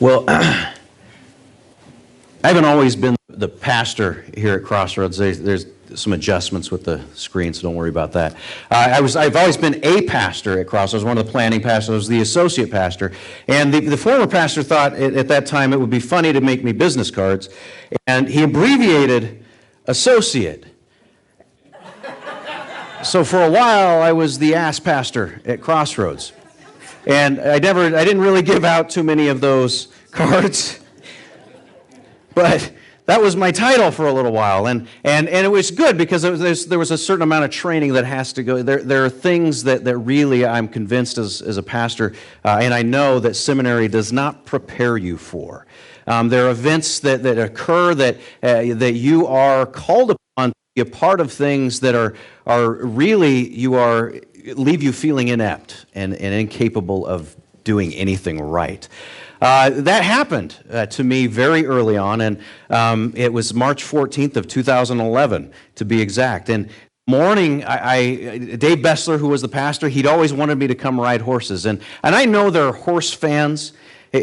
Well, I haven't always been the pastor here at Crossroads. There's some adjustments with the screen, so don't worry about that. I've always been a pastor at Crossroads, one of the planning pastors. I was the associate pastor. And the former pastor thought at that time it would be funny to make me business cards, and he abbreviated associate. So for a while, I was the ass pastor at Crossroads. And I didn't really give out too many of those cards. But that was my title for a little while, and it was good because there was a certain amount of training that has to go. There are things that really I'm convinced as a pastor, and I know that seminary does not prepare you for. There are events that occur that you are called upon to be a part of things that are really leave you feeling inept and incapable of doing anything right. That happened to me very early on, and it was March 14th of 2011, to be exact. And morning, Dave Bessler, who was the pastor, he'd always wanted me to come ride horses. And I know there are horse fans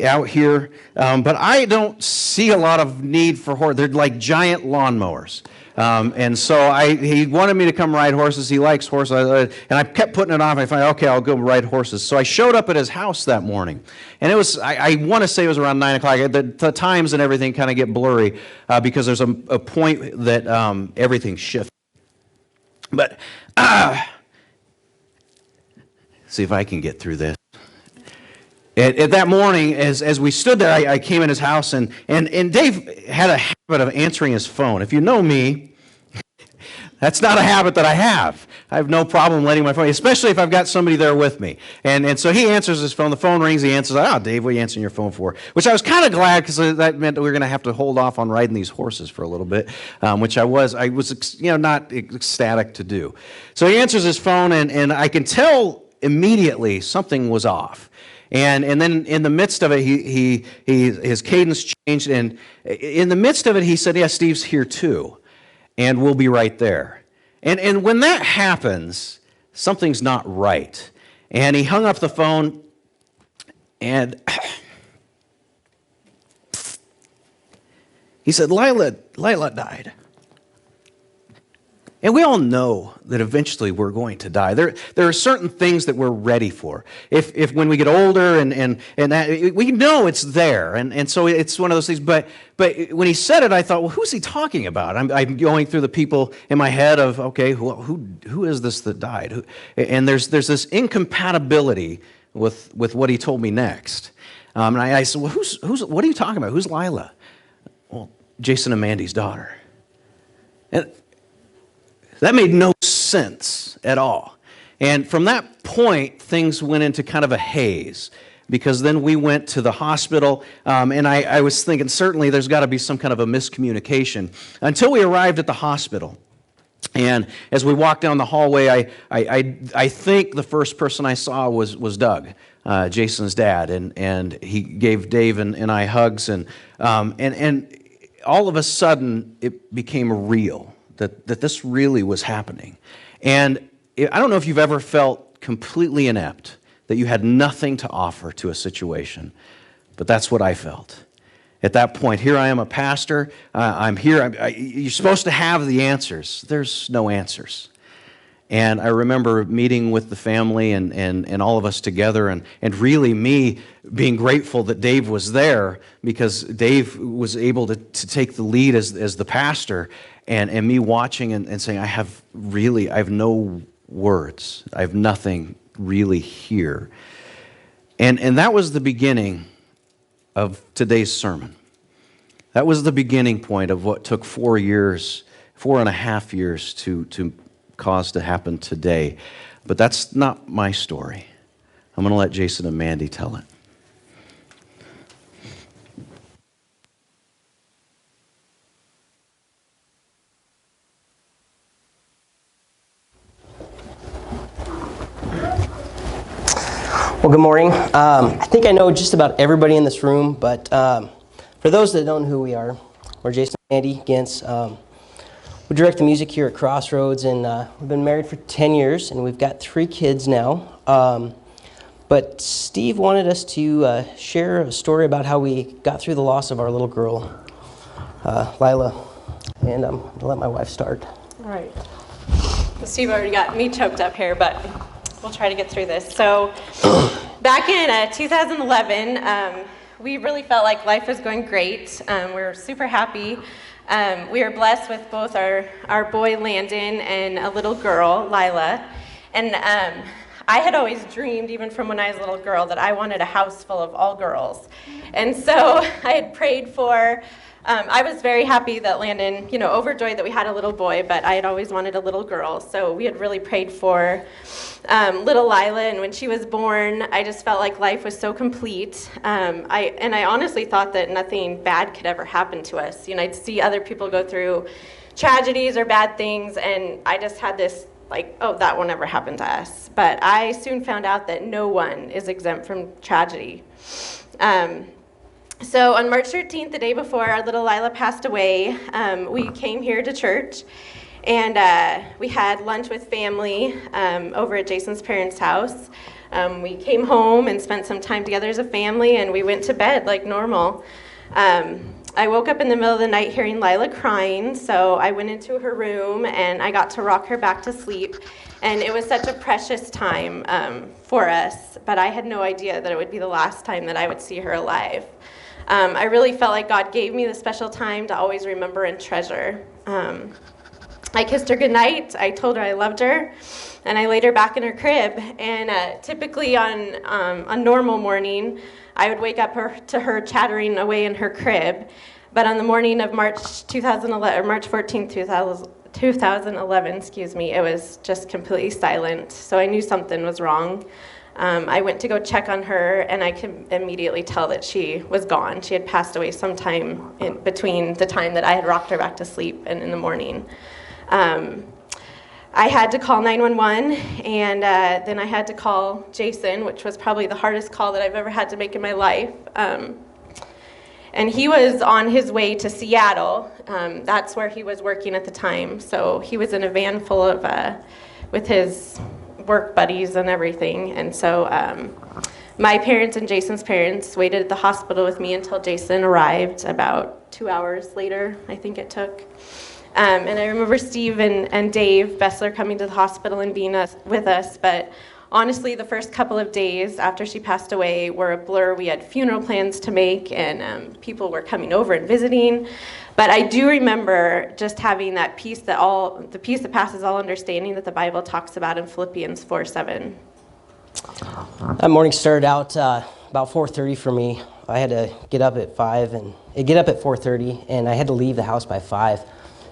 out here, but I don't see a lot of need for horses. They're like giant lawnmowers. And so he wanted me to come ride horses. He likes horses. And I kept putting it off. I thought, okay, I'll go ride horses. So I showed up at his house that morning. And it was, I want to say it was around 9 o'clock. The times and everything kind of get blurry because there's a point that everything shifts. But see if I can get through this. At that morning, as we stood there, I came in his house, and Dave had a habit of answering his phone. If you know me, that's not a habit that I have. I have no problem letting my phone, especially if I've got somebody there with me. And so he answers his phone. The phone rings. He answers, Dave, what are you answering your phone for? Which I was kind of glad because that meant that we were going to have to hold off on riding these horses for a little bit, which I was not ecstatic to do. So he answers his phone, and I can tell immediately something was off. And then in the midst of it, his cadence changed, and in the midst of it, he said, "Yeah, Steve's here too, and we'll be right there." And when that happens, something's not right. And he hung up the phone, and he said, Lyla died. And we all know that eventually we're going to die. There are certain things that we're ready for. If when we get older and that, we know it's there, and so it's one of those things. But when he said it, I thought, well, who's he talking about? I'm going through the people in my head of, okay, who is this that died? And there's this incompatibility with what he told me next. And I said, well, what are you talking about? Who's Lyla? Well, Jason and Mandy's daughter. And that made no sense at all. And from that point, things went into kind of a haze, because then we went to the hospital, and I was thinking, certainly there's got to be some kind of a miscommunication, until we arrived at the hospital. And as we walked down the hallway, I think the first person I saw was Doug, Jason's dad, and he gave Dave and I hugs, and all of a sudden it became real. That this really was happening. And I don't know if you've ever felt completely inept, that you had nothing to offer to a situation, but that's what I felt. At that point, here I am, a pastor, I'm here, you're supposed to have the answers. There's no answers. And I remember meeting with the family and all of us together, and really me being grateful that Dave was there, because Dave was able to take the lead as the pastor, and me watching and saying, I have no words. I have nothing really here. And that was the beginning of today's sermon. That was the beginning point of what took 4.5 years to cause to happen today. But that's not my story. I'm going to let Jason and Mandy tell it. Well, good morning. I think I know just about everybody in this room, but for those that don't know who we are, we're Jason and Mandy Gintz. We direct the music here at Crossroads, and we've been married for 10 years, and we've got 3 kids now. But Steve wanted us to share a story about how we got through the loss of our little girl, Lyla. And I'm going to let my wife start. All right. Steve already got me choked up here, but we'll try to get through this. So back in 2011, we really felt like life was going great. We were super happy. We were blessed with both our boy Landon and a little girl, Lyla. And I had always dreamed, even from when I was a little girl, that I wanted a house full of all girls. And so I had prayed for, I was very happy that Landon, overjoyed that we had a little boy, but I had always wanted a little girl. So we had really prayed for little Lyla, and when she was born, I just felt like life was so complete. I honestly thought that nothing bad could ever happen to us. I'd see other people go through tragedies or bad things, and I just had this that will never happen to us. But I soon found out that no one is exempt from tragedy. So on March 13th, the day before our little Lyla passed away, we came here to church, and we had lunch with family over at Jason's parents' house. We came home and spent some time together as a family, and we went to bed like normal. I woke up in the middle of the night hearing Lyla crying, so I went into her room and I got to rock her back to sleep. And it was such a precious time for us, but I had no idea that it would be the last time that I would see her alive. I really felt like God gave me the special time to always remember and treasure. I kissed her goodnight, I told her I loved her, and I laid her back in her crib. And typically on a normal morning, I would wake up to her chattering away in her crib. But on the morning of March 14th, 2011, it was just completely silent. So I knew something was wrong. I went to go check on her, and I could immediately tell that she was gone. She had passed away sometime in between the time that I had rocked her back to sleep and in the morning. I had to call 911, and then I had to call Jason, which was probably the hardest call that I've ever had to make in my life. And he was on his way to Seattle. That's where he was working at the time. So he was in a van full of, with his work buddies and everything. And so my parents and Jason's parents waited at the hospital with me until Jason arrived about 2 hours later, I think it took. And I remember Steve and Dave Bessler coming to the hospital and being with us, but honestly, the first couple of days after she passed away were a blur. We had funeral plans to make, and people were coming over and visiting. But I do remember just having that peace the peace that passes all understanding that the Bible talks about in Philippians 4:7. That morning started out about 4:30 for me. I had to get up at 4:30, and I had to leave the house by 5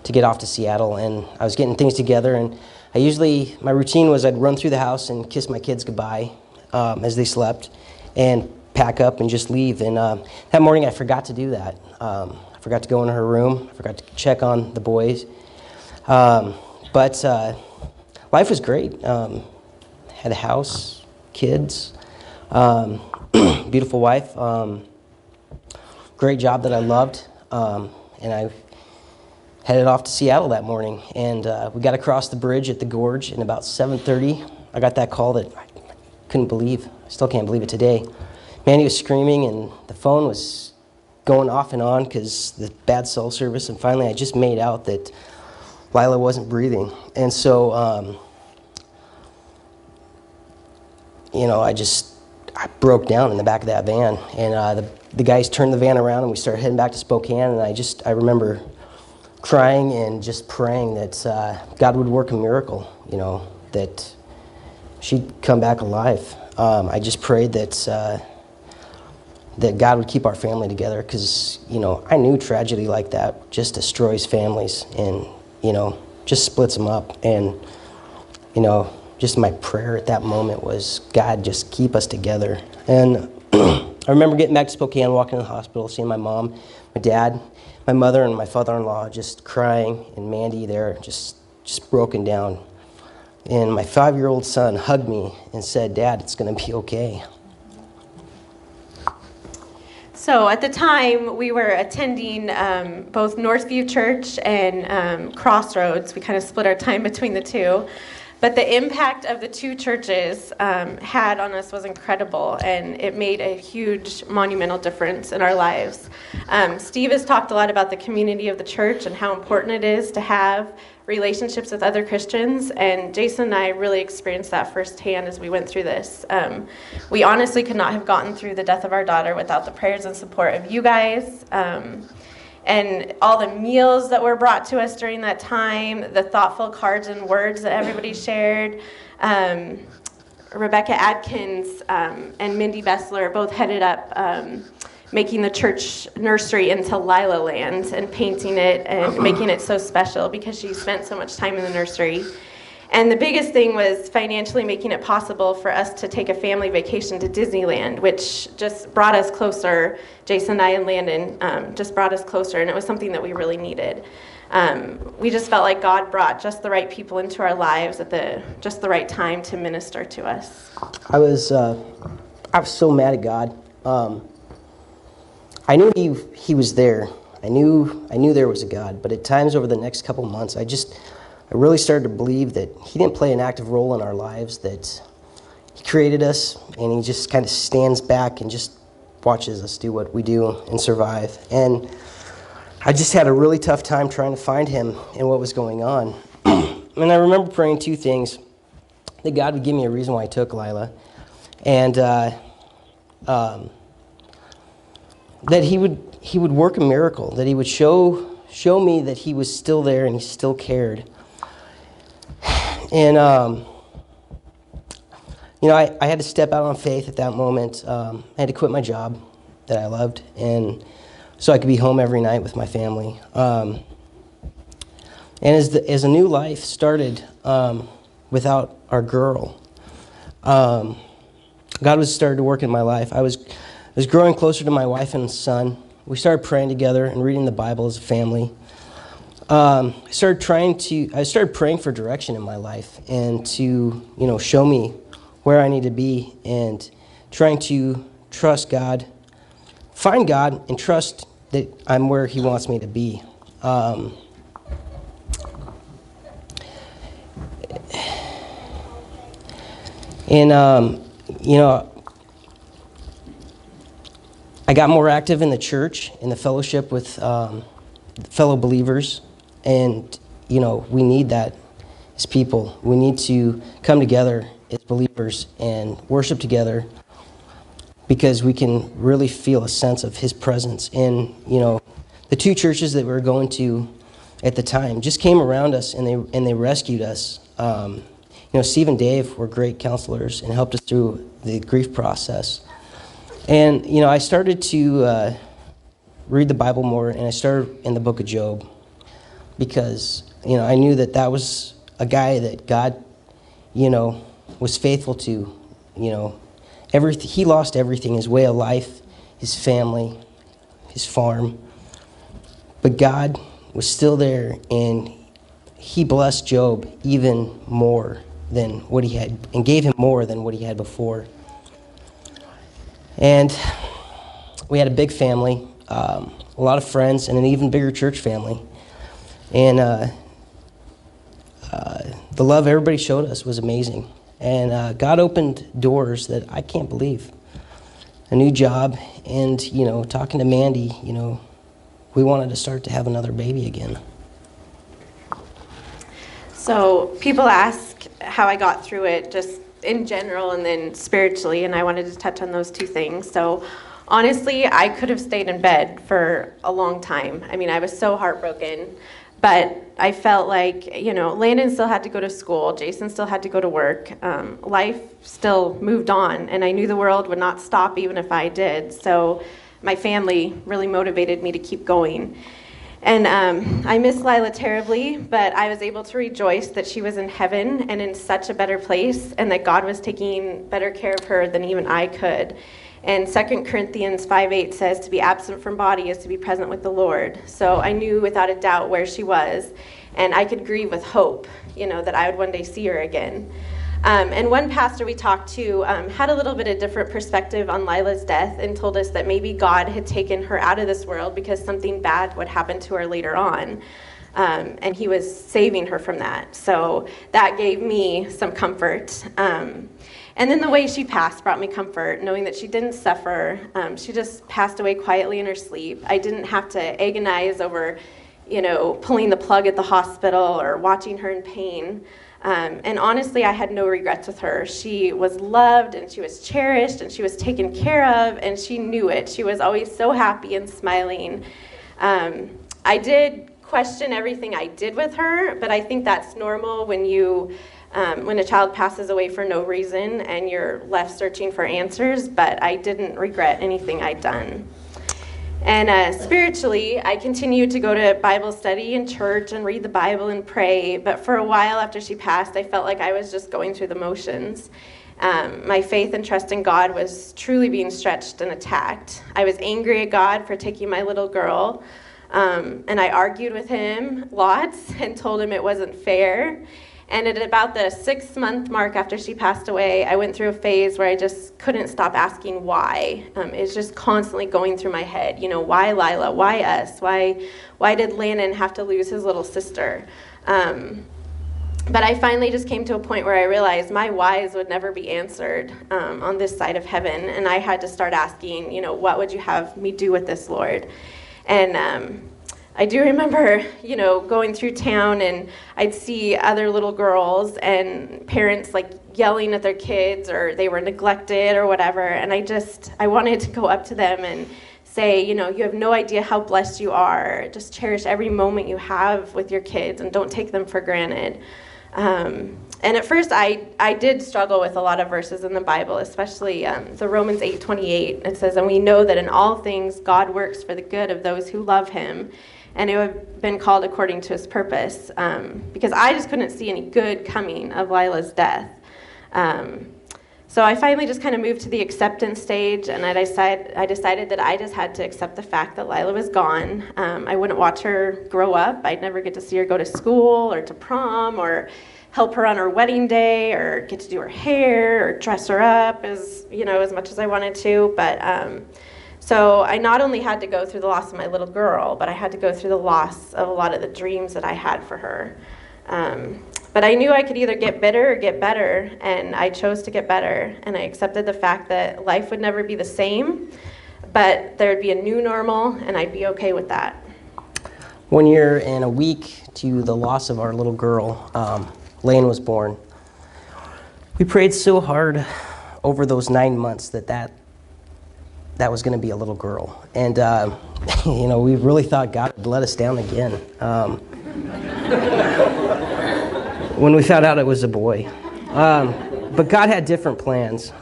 to get off to Seattle. And I was getting things together, and my routine was I'd run through the house and kiss my kids goodbye as they slept, and pack up and just leave. And that morning I forgot to do that. I forgot to go into her room. I forgot to check on the boys. But life was great. Had a house, kids, beautiful wife, great job that I loved, and I headed off to Seattle that morning, and we got across the bridge at the gorge, and about 7:30, I got that call that I couldn't believe. I still can't believe it today. Mandy was screaming, and the phone was going off and on because the bad cell service, and finally I just made out that Lyla wasn't breathing. And so, I broke down in the back of that van, and the guys turned the van around, and we started heading back to Spokane, and I remember crying and just praying that God would work a miracle, that she'd come back alive. I just prayed that God would keep our family together, because, I knew tragedy like that just destroys families and, just splits them up. And, just my prayer at that moment was, God, just keep us together. And I remember getting back to Spokane, walking to the hospital, seeing my mom, my dad, my mother, and my father-in-law just crying, and Mandy there just broken down. And my 5-year-old son hugged me and said, "Dad, it's going to be okay." So at the time, we were attending both Northview Church and Crossroads. We kind of split our time between the two. But the impact of the two churches had on us was incredible, and it made a huge monumental difference in our lives. Steve has talked a lot about the community of the church and how important it is to have relationships with other Christians, and Jason and I really experienced that firsthand as we went through this. We honestly could not have gotten through the death of our daughter without the prayers and support of you guys, and all the meals that were brought to us during that time, the thoughtful cards and words that everybody shared. Rebecca Adkins and Mindy Bessler both headed up making the church nursery into Lyla land and painting it and making it so special because she spent so much time in the nursery. And the biggest thing was financially making it possible for us to take a family vacation to Disneyland, which just brought us closer. Jason and I and Landon just brought us closer, and it was something that we really needed. We just felt like God brought just the right people into our lives at just the right time to minister to us. I was so mad at God. I knew he was there. I knew there was a God, but at times over the next couple months, I really started to believe that he didn't play an active role in our lives, that he created us and he just kind of stands back and just watches us do what we do and survive. And I just had a really tough time trying to find him and what was going on. And I remember praying two things: that God would give me a reason why he took Lyla, and that he would work a miracle, that he would show me that he was still there and he still cared. And I had to step out on faith at that moment. I had to quit my job that I loved, and so I could be home every night with my family. And as a new life started without our girl, God was started to work in my life. I was growing closer to my wife and son. We started praying together and reading the Bible as a family. I started praying for direction in my life and to, show me where I need to be, and trying to trust God, find God, and trust that I'm where he wants me to be. I got more active in the church, in the fellowship with fellow believers, and, we need that as people. We need to come together as believers and worship together because we can really feel a sense of his presence. And, the two churches that we were going to at the time just came around us and they rescued us. Steve and Dave were great counselors and helped us through the grief process. And, I started to read the Bible more, and I started in the book of Job because, I knew that was a guy that God, was faithful to. He lost everything, his way of life, his family, his farm. But God was still there, and he blessed Job even more than what he had, and gave him more than what he had before. And we had a big family, a lot of friends, and an even bigger church family. And the love everybody showed us was amazing. And God opened doors that I can't believe. A new job, and, talking to Mandy, we wanted to start to have another baby again. So people ask how I got through it, just in general and then spiritually, and I wanted to touch on those two things. So honestly, I could have stayed in bed for a long time. I mean, I was so heartbroken, but I felt like, Landon still had to go to school, Jason still had to go to work, life still moved on, and I knew the world would not stop even if I did. So my family really motivated me to keep going. And I miss Lyla terribly, but I was able to rejoice that she was in heaven and in such a better place, and that God was taking better care of her than even I could. And 2 Corinthians 5:8 says to be absent from body is to be present with the Lord. So I knew without a doubt where she was, and I could grieve with hope, that I would one day see her again. And one pastor we talked to had a little bit of different perspective on Lyla's death and told us that maybe God had taken her out of this world because something bad would happen to her later on. and he was saving her from that. So that gave me some comfort. And then the way she passed brought me comfort, knowing that she didn't suffer. She just passed away quietly in her sleep. I didn't have to agonize over, pulling the plug at the hospital or watching her in pain. And honestly, I had no regrets with her. She was loved and she was cherished and she was taken care of, and she knew it. She was always so happy and smiling. I did question everything I did with her, but I think that's normal when a child passes away for no reason and you're left searching for answers, but I didn't regret anything I'd done. And spiritually, I continued to go to Bible study in church and read the Bible and pray, but for a while after she passed, I felt like I was just going through the motions. My faith and trust in God was truly being stretched and attacked. I was angry at God for taking my little girl, and I argued with him lots and told him it wasn't fair. And at about the 6-month mark after she passed away, I went through a phase where I just couldn't stop asking why. It's just constantly going through my head. Why Lyla? Why us? Why did Landon have to lose his little sister? But I finally just came to a point where I realized my whys would never be answered on this side of heaven. And I had to start asking, what would you have me do with this, Lord? And I do remember, going through town and I'd see other little girls and parents yelling at their kids, or they were neglected or whatever. And I wanted to go up to them and say, you have no idea how blessed you are. Just cherish every moment you have with your kids and don't take them for granted. And at first I did struggle with a lot of verses in the Bible, especially the Romans 8:28. It says, "And we know that in all things God works for the good of those who love him, and who have been called according to his purpose," because I just couldn't see any good coming of Lila's death. So I finally just kind of moved to the acceptance stage, and I decided that I just had to accept the fact that Lyla was gone. I wouldn't watch her grow up. I'd never get to see her go to school or to prom or help her on her wedding day or get to do her hair or dress her up as much as I wanted to. But so I not only had to go through the loss of my little girl, but I had to go through the loss of a lot of the dreams that I had for her. But I knew I could either get bitter or get better, and I chose to get better. And I accepted the fact that life would never be the same, but there'd be a new normal, and I'd be okay with that. 1 year and a week to the loss of our little girl, Lane was born. We prayed so hard over those 9 months that was going to be a little girl. And, we really thought God would let us down again. When we found out it was a boy. But God had different plans.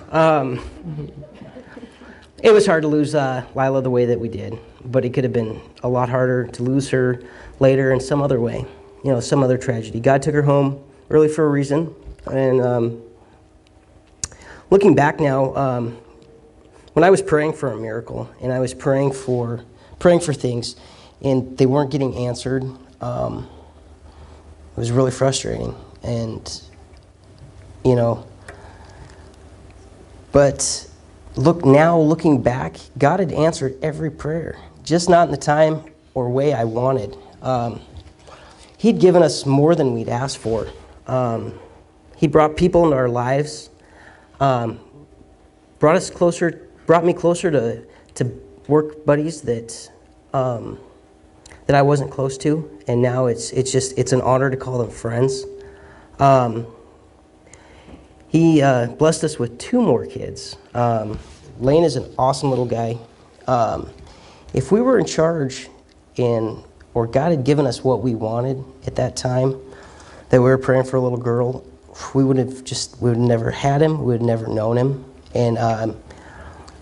It was hard to lose Lyla the way that we did, but it could have been a lot harder to lose her later in some other way, some other tragedy. God took her home early for a reason. And looking back now, when I was praying for a miracle and I was praying for things and they weren't getting answered, it was really frustrating. And, but looking back, God had answered every prayer, just not in the time or way I wanted. He'd given us more than we'd asked for. He brought people into our lives, brought me closer to work buddies that I wasn't close to, and now it's an honor to call them friends. He blessed us with 2 more kids. Lane is an awesome little guy. If we were in charge or God had given us what we wanted at that time, that we were praying for a little girl, we would have never had him, we would have never known him. And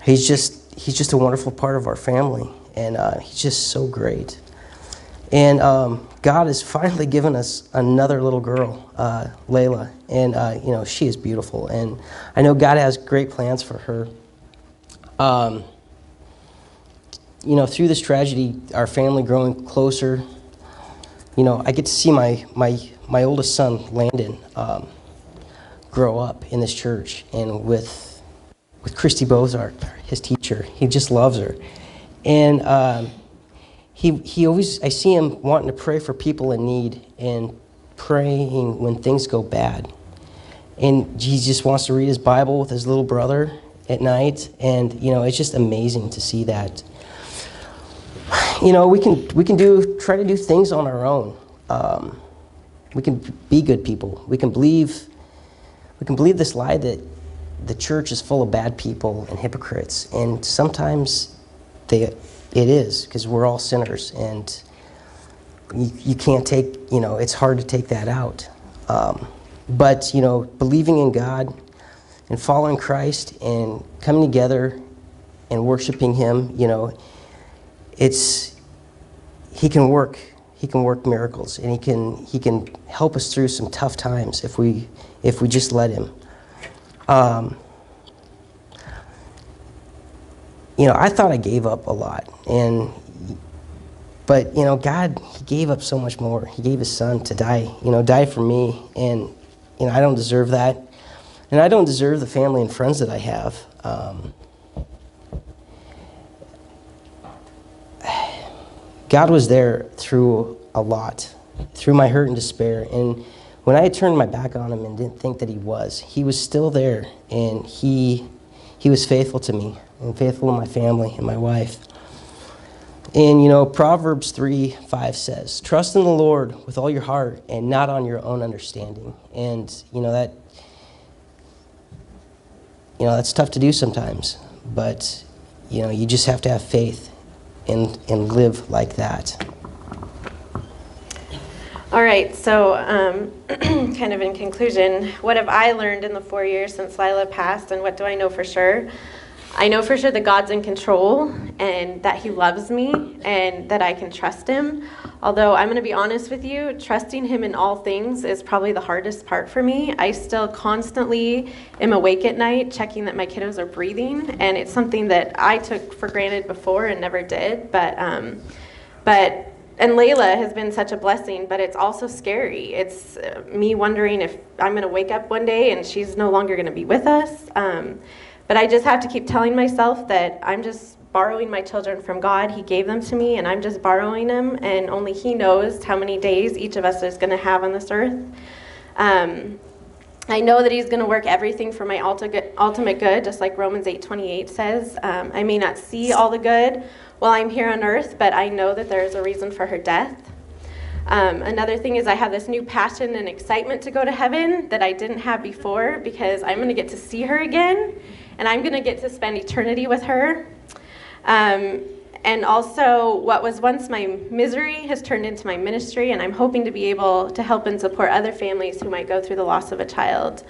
he's just a wonderful part of our family, and he's just so great. And God has finally given us another little girl, Lyla, and she is beautiful, and I know God has great plans for her. Through this tragedy, our family growing closer, I get to see my oldest son, Landon, grow up in this church, and with Christy Bozart, his teacher. He just loves her. And he always, I see him wanting to pray for people in need and praying when things go bad. And he just wants to read his Bible with his little brother at night. And, it's just amazing to see that. We can try to do things on our own. We can be good people. We can believe this lie that the church is full of bad people and hypocrites. And sometimes it is, because we're all sinners. And you can't take, it's hard to take that out. But, believing in God and following Christ and coming together and worshiping Him, He can work miracles, and He can help us through some tough times if we just let Him. I thought I gave up a lot, but God, He gave up so much more. He gave His Son to die for me, and I don't deserve that, and I don't deserve the family and friends that I have. God was there through a lot, through my hurt and despair, and when I had turned my back on Him and didn't think that He was still there, and He was faithful to me and faithful to my family and my wife. And Proverbs 3:5 says, "Trust in the Lord with all your heart and not on your own understanding." And that's tough to do sometimes, but you just have to have faith and live like that. All right, so kind of in conclusion, what have I learned in the 4 years since Lyla passed, and what do I know for sure? I know for sure that God's in control and that He loves me and that I can trust Him. Although I'm going to be honest with you, trusting Him in all things is probably the hardest part for me. I still constantly am awake at night checking that my kiddos are breathing, and it's something that I took for granted before and never did. And Lyla has been such a blessing, but it's also scary. It's me wondering if I'm going to wake up one day and she's no longer going to be with us. But I just have to keep telling myself that I'm just borrowing my children from God. He gave them to me, and I'm just borrowing them, and only He knows how many days each of us is going to have on this earth. I know that He's going to work everything for my ultimate good, just like Romans 8:28 says. I may not see all the good while I'm here on earth, but I know that there is a reason for her death. Another thing is I have this new passion and excitement to go to heaven that I didn't have before, because I'm going to get to see her again, and I'm going to get to spend eternity with her. And also, what was once my misery has turned into my ministry, and I'm hoping to be able to help and support other families who might go through the loss of a child.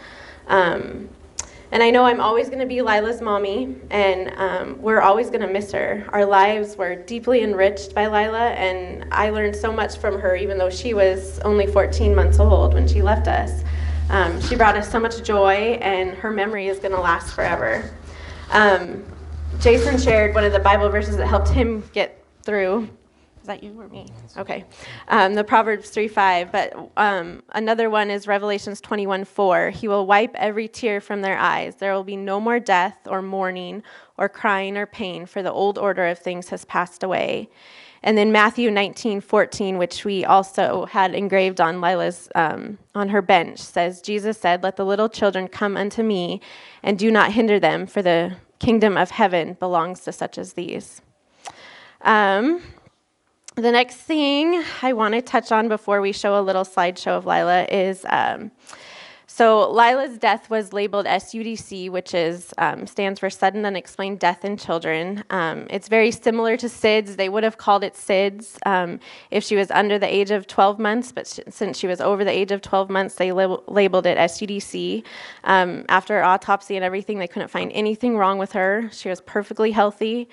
And I know I'm always going to be Lyla's mommy, and we're always going to miss her. Our lives were deeply enriched by Lyla, and I learned so much from her, even though she was only 14 months old when she left us. She brought us so much joy, and her memory is going to last forever. Jason shared one of the Bible verses that helped him get through. Is that you or me? Okay. The Proverbs 3:5. But another one is Revelations 21:4. He will wipe every tear from their eyes. There will be no more death or mourning or crying or pain, for the old order of things has passed away. And then Matthew 19:14, which we also had engraved on Lyla's on her bench, says, Jesus said, "Let the little children come unto me, and do not hinder them, for the kingdom of heaven belongs to such as these." The next thing I want to touch on before we show a little slideshow of Lyla is, so Lyla's death was labeled SUDC, which stands for Sudden Unexplained Death in Children. It's very similar to SIDS. They would have called it SIDS if she was under the age of 12 months, but since she was over the age of 12 months, they labeled it SUDC. After her autopsy and everything, they couldn't find anything wrong with her. She was perfectly healthy.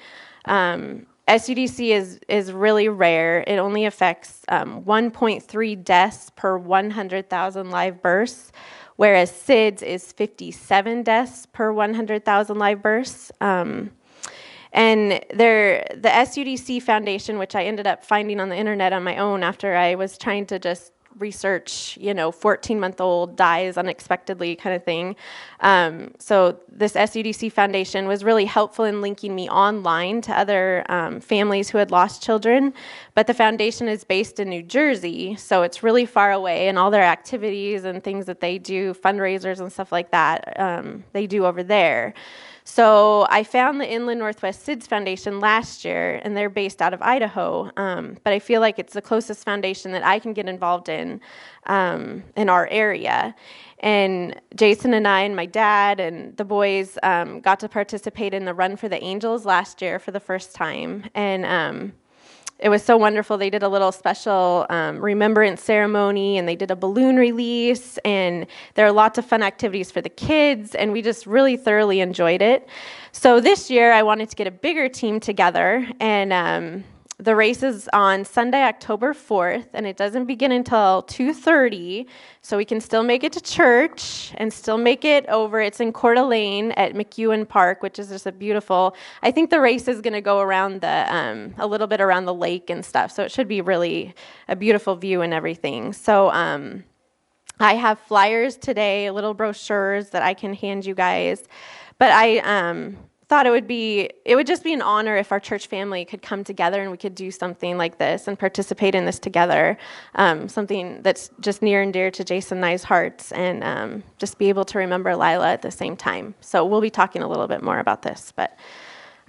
SUDC is really rare. It only affects 1.3 deaths per 100,000 live births, whereas SIDS is 57 deaths per 100,000 live births. And the SUDC Foundation, which I ended up finding on the internet on my own after I was trying to just research, 14-month-old dies unexpectedly kind of thing. So this SUDC Foundation was really helpful in linking me online to other families who had lost children. But the foundation is based in New Jersey, so it's really far away, and all their activities and things that they do, fundraisers and stuff like that, they do over there. So I found the Inland Northwest SIDS Foundation last year, and they're based out of Idaho. But I feel like it's the closest foundation that I can get involved in our area. And Jason and I and my dad and the boys got to participate in the Run for the Angels last year for the first time. And it was so wonderful. They did a little special remembrance ceremony, and they did a balloon release, and there are lots of fun activities for the kids, and we just really thoroughly enjoyed it. So this year, I wanted to get a bigger team together, and the race is on Sunday, October 4th, and it doesn't begin until 2:30, so we can still make it to church and still make it over. It's in Coeur d'Alene at McEwen Park, which is just a beautiful, I think the race is going to go around a little bit around the lake and stuff, so it should be really a beautiful view and everything. So I have flyers today, little brochures that I can hand you guys, but I thought it would just be an honor if our church family could come together and we could do something like this and participate in this together, something that's just near and dear to Jason and I's hearts, and just be able to remember Lyla at the same time. So we'll be talking a little bit more about this, but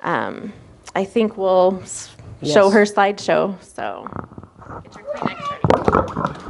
I think we'll show her slideshow. So get your Kleenex ready.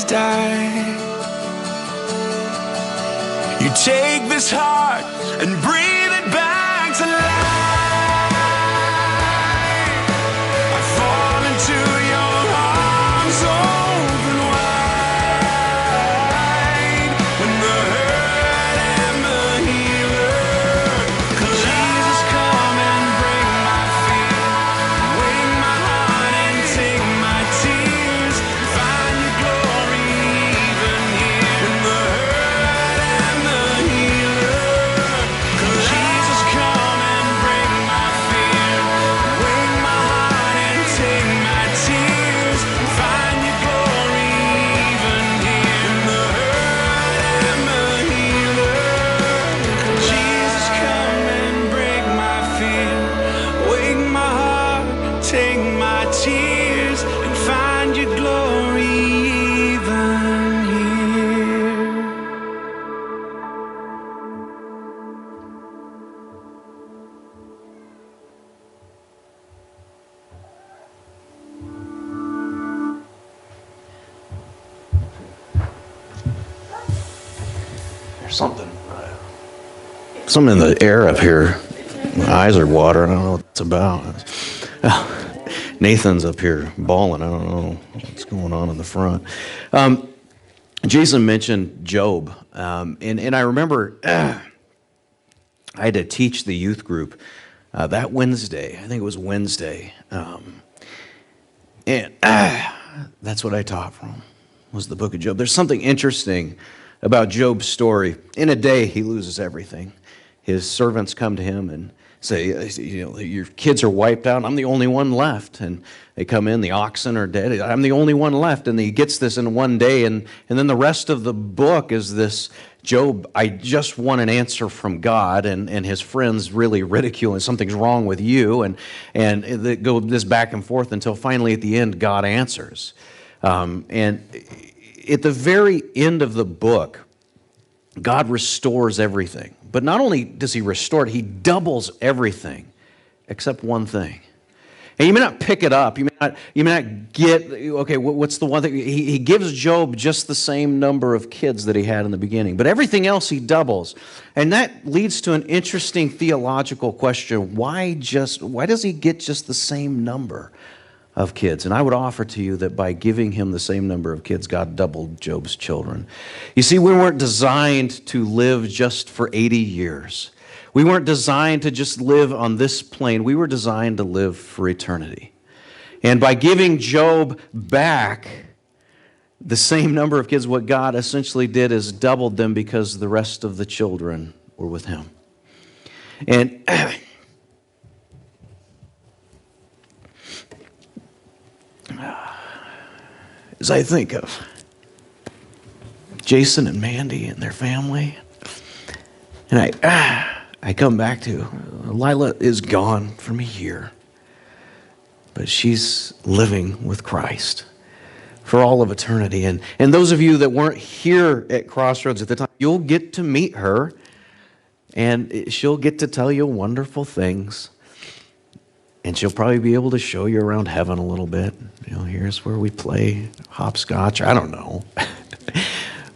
die. You take this heart and breathe it back to life. I fall into your arms open wide when the hurt and the healer collide. Jesus, come and break my fear, wake my heart and take my tears. Find your glory even here when the hurt and the healer collide. Jesus, come and break my fear, wake my heart and take my tears. Find your glory even here when the hurt and the healer. Jesus, come and break my fear, wake my heart, take my tears, and find your glory even here. There's something in the air up here. My eyes are watering. I don't know what it's about. Nathan's up here bawling. I don't know what's going on in the front. Jason mentioned Job, and I remember I had to teach the youth group that Wednesday. I think it was Wednesday, and that's what I taught from, was the book of Job. There's something interesting about Job's story. In a day, he loses everything. His servants come to him and say, your kids are wiped out. I'm the only one left. And they come in, the oxen are dead. I'm the only one left. And he gets this in one day. And then the rest of the book is this Job, I just want an answer from God. And his friends really ridiculing, something's wrong with you. And they go this back and forth until finally at the end, God answers. And at the very end of the book, God restores everything. But not only does he restore it, he doubles everything except one thing. And you may not pick it up. You may not get, okay, what's the one thing? He gives Job just the same number of kids that he had in the beginning. But everything else he doubles. And that leads to an interesting theological question. Why does he get just the same number of kids? And I would offer to you that by giving him the same number of kids, God doubled Job's children. You see, we weren't designed to live just for 80 years. We weren't designed to just live on this plane. We were designed to live for eternity. And by giving Job back the same number of kids, what God essentially did is doubled them because the rest of the children were with him. And as I think of Jason and Mandy and their family, and I come back to Lyla is gone from here, but she's living with Christ for all of eternity. And those of you that weren't here at Crossroads at the time, you'll get to meet her, and she'll get to tell you wonderful things. And she'll probably be able to show you around heaven a little bit. Here's where we play hopscotch. I don't know.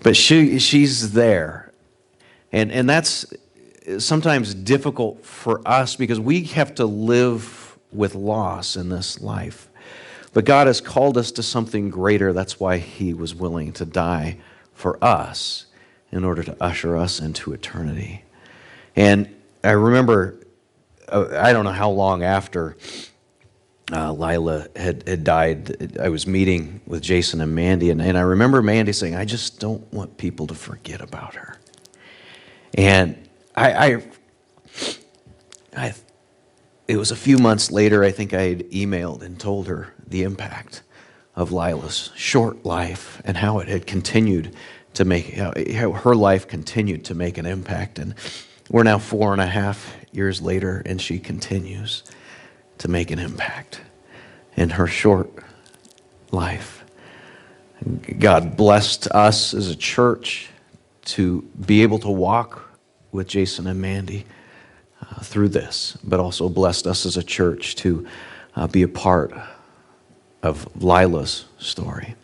But she's there. And that's sometimes difficult for us because we have to live with loss in this life. But God has called us to something greater. That's why he was willing to die for us in order to usher us into eternity. And I remember, I don't know how long after Lyla had died, I was meeting with Jason and Mandy, and I remember Mandy saying, I just don't want people to forget about her. And it was a few months later, I think I had emailed and told her the impact of Lila's short life and how it had continued to make, how her life continued to make an impact. And we're now 4.5 years later, and she continues to make an impact in her short life. God blessed us as a church to be able to walk with Jason and Mandy through this, but also blessed us as a church to be a part of Lila's story.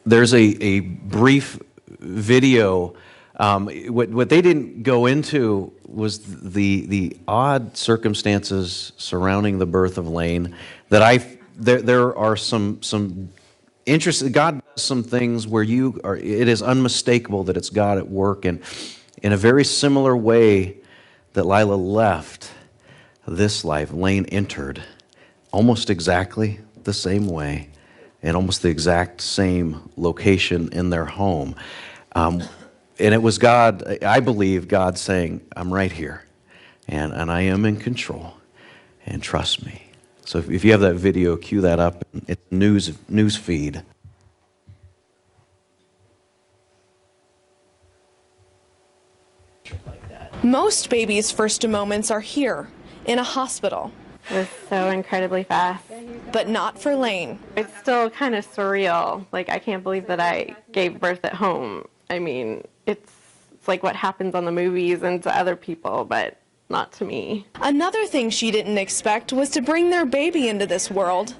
there's a brief video. What they didn't go into was the odd circumstances surrounding the birth of Lane. There are some interesting. God does some things where it is unmistakable that it's God at work, and in a very similar way that Lyla left this life, Lane entered almost exactly the same way, in almost the exact same location in their home. And it was God, I believe, God saying, I'm right here, and I am in control, and trust me. So if you have that video, cue that up. It's news feed. Most babies' first moments are here, in a hospital, It was so incredibly fast. but not for Lane. It's still kind of surreal. Like, I can't believe that I gave birth at home. I mean, it's like what happens on the movies and to other people, but not to me. Another thing she didn't expect was to bring their baby into this world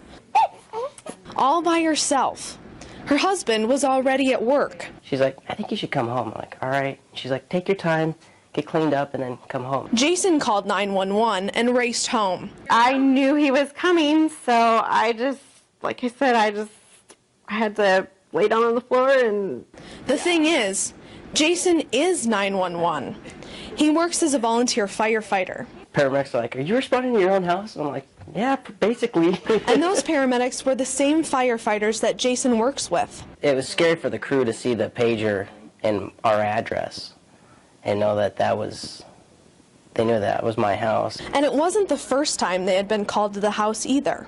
all by herself. Her husband was already at work. She's like, I think you should come home. I'm like, all right. She's like, take your time, get cleaned up, and then come home. Jason called 911 and raced home. I knew he was coming, so I just, like I said, I had to lay down on the floor and... The thing is, Jason is 911. He works as a volunteer firefighter. Paramedics are like, are you responding to your own house? And I'm like, yeah, basically. And those paramedics were the same firefighters that Jason works with. It was scary for the crew to see the pager and our address and know that they knew that was my house. And it wasn't the first time they had been called to the house either.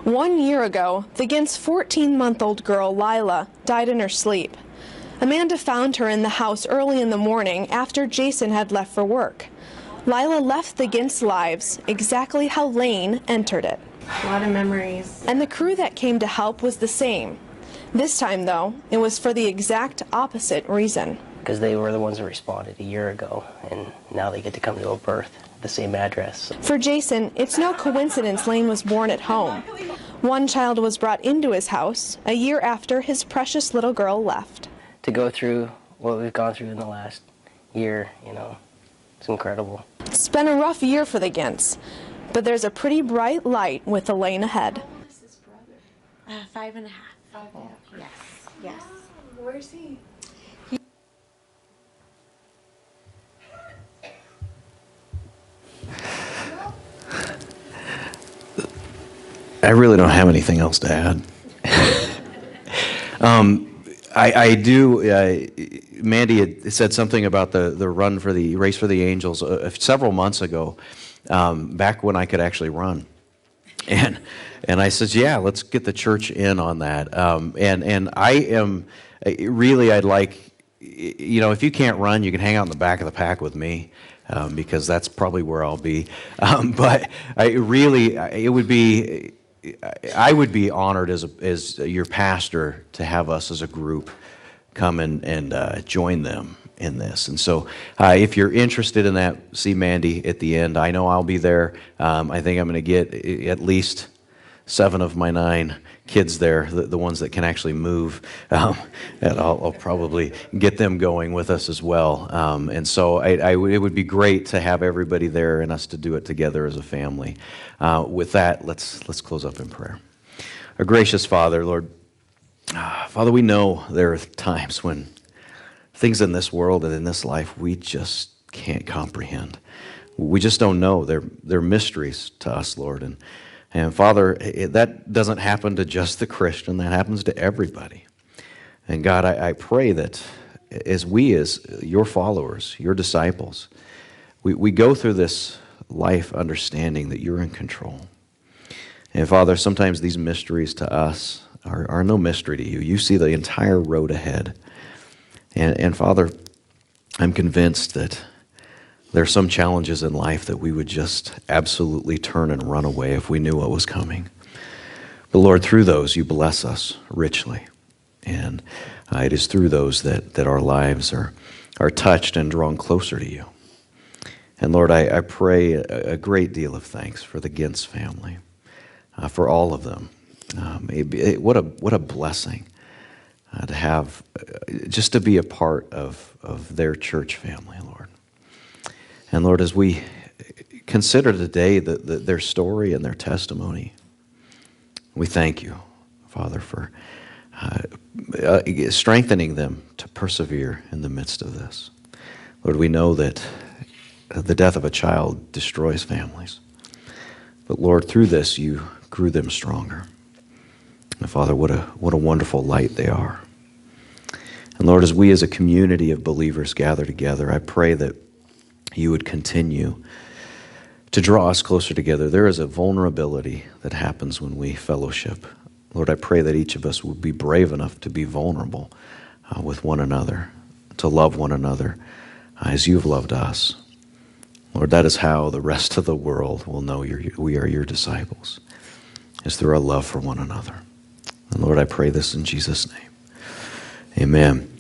1 year ago, the Gint's 14-month-old girl, Lyla, died in her sleep. Amanda found her in the house early in the morning after Jason had left for work. Lyla left the Gint's lives exactly how Lane entered it. A lot of memories. And the crew that came to help was the same. This time, though, it was for the exact opposite reason. Because they were the ones that responded a year ago, and now they get to come to a birth, the same address. For Jason, it's no coincidence Lane was born at home. One child was brought into his house a year after his precious little girl left. To go through what we've gone through in the last year, it's incredible. It's been a rough year for the Gints, but there's a pretty bright light with the Lane ahead. 5.5. 5.5. Yes. Yes. Where's he? I really don't have anything else to add. I do. Mandy had said something about the race for the angels several months ago, back when I could actually run, and I said, yeah, let's get the church in on that. And I am really, I'd like, if you can't run, you can hang out in the back of the pack with me. Because that's probably where I'll be. But I would be honored as your pastor to have us as a group come and join them in this. And so if you're interested in that, see Mandy at the end. I know I'll be there. I think I'm going to get at least 7 of my 9 kids there, the ones that can actually move, and I'll probably get them going with us as well. And so it would be great to have everybody there and us to do it together as a family. With that, let's close up in prayer. Our gracious Father, Lord, Father, we know there are times when things in this world and in this life we just can't comprehend. We just don't know. They're mysteries to us, Lord. And Father, that doesn't happen to just the Christian. That happens to everybody. And God, I pray that as your followers, your disciples, we go through this life understanding that you're in control. And Father, sometimes these mysteries to us are no mystery to you. You see the entire road ahead. And Father, I'm convinced that there are some challenges in life that we would just absolutely turn and run away if we knew what was coming. But Lord, through those, you bless us richly. And it is through those that our lives are touched and drawn closer to you. And Lord, I pray a great deal of thanks for the Gint's family, for all of them. What a blessing to have, just to be a part of their church family, Lord. And Lord, as we consider today their story and their testimony, we thank you, Father, for strengthening them to persevere in the midst of this. Lord, we know that the death of a child destroys families. But Lord, through this, you grew them stronger. And Father, what a wonderful light they are. And Lord, as we as a community of believers gather together, I pray that you would continue to draw us closer together. There is a vulnerability that happens when we fellowship. Lord, I pray that each of us will be brave enough to be vulnerable with one another, to love one another as you've loved us. Lord, that is how the rest of the world will know we are your disciples, is through our love for one another. And Lord, I pray this in Jesus' name. Amen.